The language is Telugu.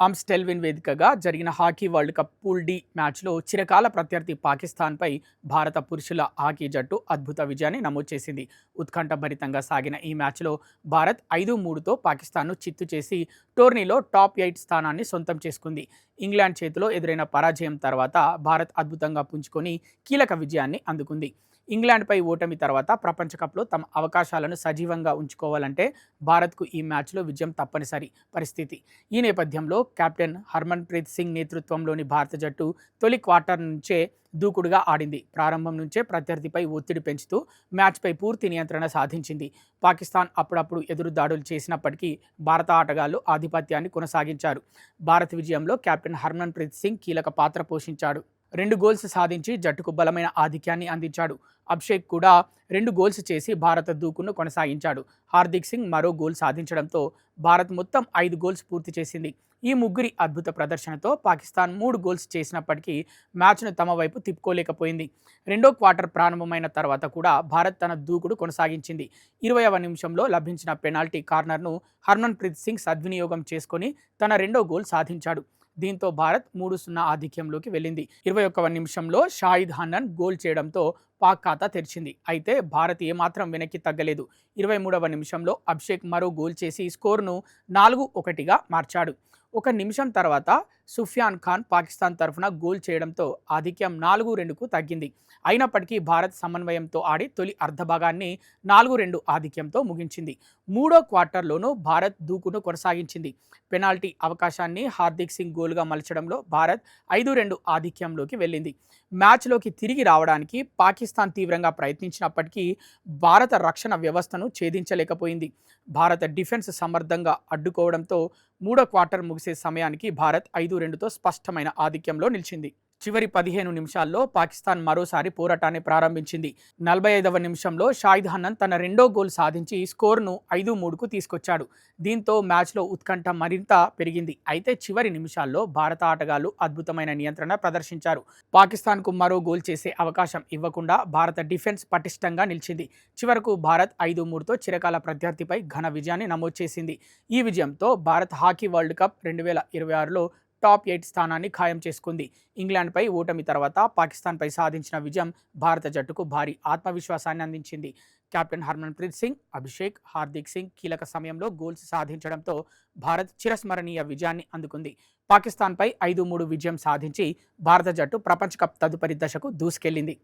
ఆమ్స్టెల్విన్ వేదికగా జరిగిన hockey world cup pool D మ్యాచ్లో చిరకాల ప్రత్యర్థి పాకిస్తాన్పై భారత పురుషుల హాకీ జట్టు అద్భుత విజయాన్ని నమోదు చేసింది. ఉత్కంఠభరితంగా సాగిన ఈ మ్యాచ్లో భారత్ 5-3తో పాకిస్తాన్ను చిత్తు చేసి టోర్నీలో టాప్ 8 స్థానాన్ని సొంతం చేసుకుంది. ఇంగ్లాండ్ చేతిలో ఎదురైన పరాజయం తర్వాత భారత్ అద్భుతంగా పుంజుకొని కీలక విజయాన్ని అందుకుంది. ఇంగ్లాండ్పై ఓటమి తర్వాత ప్రపంచ కప్లో తమ అవకాశాలను సజీవంగా ఉంచుకోవాలంటే భారత్కు ఈ మ్యాచ్లో విజయం తప్పనిసరి పరిస్థితి. ఈ నేపథ్యంలో కెప్టెన్ హర్మన్ప్రీత్ సింగ్ నేతృత్వంలోని భారత జట్టు తొలి క్వార్టర్ నుంచే దూకుడుగా ఆడింది. ప్రారంభం నుంచే ప్రత్యర్థిపై ఒత్తిడి పెంచుతూ మ్యాచ్పై పూర్తి నియంత్రణ సాధించింది. పాకిస్తాన్ అప్పుడప్పుడు ఎదురు దాడులు చేసినప్పటికీ భారత ఆటగాళ్లు ఆధిపత్యాన్ని కొనసాగించారు. భారత్ విజయంలో కెప్టెన్ హర్మన్ప్రీత్ సింగ్ కీలక పాత్ర పోషించాడు. 2 గోల్స్ సాధించి జట్టుకు బలమైన ఆధిక్యాన్ని అందించాడు. అభిషేక్ కూడా 2 గోల్స్ చేసి భారత దూకును కొనసాగించాడు. హార్దిక్ సింగ్ మరో గోల్ సాధించడంతో భారత్ మొత్తం 5 గోల్స్ పూర్తి చేసింది. ఈ ముగ్గురి అద్భుత ప్రదర్శనతో పాకిస్తాన్ 3 గోల్స్ చేసినప్పటికీ మ్యాచ్ను తమ వైపు తిప్పుకోలేకపోయింది. రెండో క్వార్టర్ ప్రారంభమైన తర్వాత కూడా భారత్ తన దూకుడు కొనసాగించింది. 20వ నిమిషంలో లభించిన పెనాల్టీ కార్నర్ను హర్మన్ప్రీత్ సింగ్ సద్వినియోగం చేసుకొని తన రెండో గోల్ సాధించాడు. దీంతో భారత్ 3-0 ఆధిక్యంలోకి వెళ్ళింది. 21వ నిమిషంలో షాహిద్ హన్నన్ గోల్ చేయడంతో పాక్ ఖాతా తెరిచింది. అయితే భారత్ ఏమాత్రం వెనక్కి తగ్గలేదు. 23వ నిమిషంలో అభిషేక్ మరో గోల్ చేసి స్కోరును 4-1గా మార్చాడు. 1 నిమిషం తర్వాత సుఫియాన్ ఖాన్ పాకిస్తాన్ తరఫున గోల్ చేయడంతో ఆధిక్యం 4-2కు తగ్గింది. అయినప్పటికీ భారత్ సమన్వయంతో ఆడి తొలి అర్ధభాగాన్ని 4-2 ఆధిక్యంతో ముగించింది. మూడో క్వార్టర్లోనూ భారత్ దూకును కొనసాగించింది. పెనాల్టీ అవకాశాన్ని హార్దిక్ సింగ్ గోల్గా మలచడంలో భారత్ 5-2 ఆధిక్యంలోకి వెళ్ళింది. మ్యాచ్లోకి తిరిగి రావడానికి పాకిస్తాన్ తీవ్రంగా ప్రయత్నించినప్పటికీ భారత రక్షణ వ్యవస్థను ఛేదించలేకపోయింది. భారత డిఫెన్స్ సమర్థంగా అడ్డుకోవడంతో మూడో క్వార్టర్ ముగిసే సమయానికి భారత్ 5-2తో స్పష్టమైన ఆధిక్యంలో నిలిచింది. చివరి 15 నిమిషాల్లో పాకిస్తాన్ మరోసారి పోరాటాన్ని ప్రారంభించింది. 45వ నిమిషంలో షాహిద్ హన్నన్ తన రెండో గోల్ సాధించి స్కోర్ను 5-3కు తీసుకొచ్చాడు. దీంతో మ్యాచ్లో ఉత్కంఠ మరింత పెరిగింది. అయితే చివరి నిమిషాల్లో భారత ఆటగాళ్లు అద్భుతమైన నియంత్రణ ప్రదర్శించారు. పాకిస్తాన్కు మరో గోల్ చేసే అవకాశం ఇవ్వకుండా భారత డిఫెన్స్ పటిష్టంగా నిలిచింది. చివరకు భారత్ 5-3తో చిరకాల ప్రత్యర్థిపై ఘన విజయాన్ని నమోదు చేసింది. ఈ విజయంతో భారత్ హాకీ వరల్డ్ కప్ 2026లో టాప్ 8 స్థానాన్ని ఖాయం చేసుకుంది. ఇంగ్లాండ్పై ఓటమి తర్వాత పాకిస్తాన్పై సాధించిన విజయం భారత జట్టుకు భారీ ఆత్మవిశ్వాసాన్ని అందించింది. కెప్టెన్ హర్మన్ప్రీత్ సింగ్, అభిషేక్, హార్దిక్ సింగ్ కీలక సమయంలో గోల్స్ సాధించడంతో భారత్ చిరస్మరణీయ విజయాన్ని అందుకుంది. పాకిస్తాన్పై 5-3 విజయం సాధించి భారత జట్టు ప్రపంచ కప్ తదుపరి దశకు దూసుకెళ్లింది.